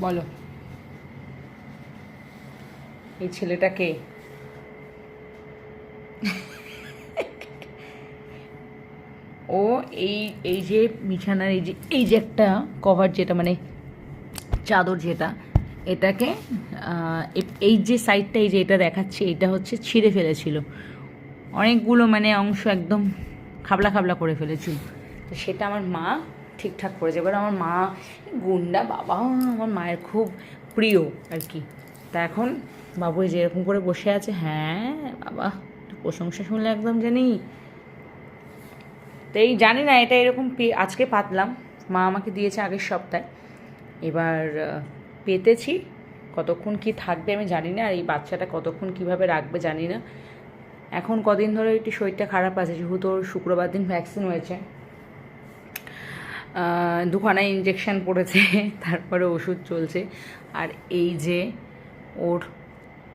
বলো, এই ছেলেটাকে ও এই এই যে বিছানার এই যে একটা কভার, যেটা মানে চাদর, যেটা এটাকে এই যে সাইডটা, এই যে এটা দেখাচ্ছে, এটা হচ্ছে ছিঁড়ে ফেলেছিল, অনেকগুলো মানে অংশ একদম খাবলা খাবলা করে ফেলেছিল। তো সেটা আমার মা ঠিকঠাক করেছে। এবার আমার মা গুন্ডা বাবা, আমার মায়ের খুব প্রিয় আর কি। তা এখন বাবু যেরকম করে বসে আছে, হ্যাঁ বাবা, প্রশংসা শুনলে একদম জানি। তো এই জানি না, এটা এরকম আজকে পাতলাম, মা আমাকে দিয়েছে আগের সপ্তাহে। এবার পেতেছি, কতক্ষণ কি থাকবে আমি জানি না, আর এই বাচ্চাটা কতক্ষণ কিভাবে রাখবে জানি না। এখন কদিন ধরে একটু শরীরটা খারাপ আছে, যেহেতু ওর শুক্রবার দিন ভ্যাকসিন হয়েছে, দুখানা ইঞ্জেকশন পড়েছে, তারপরে ওষুধ চলছে। আর এই যে ওর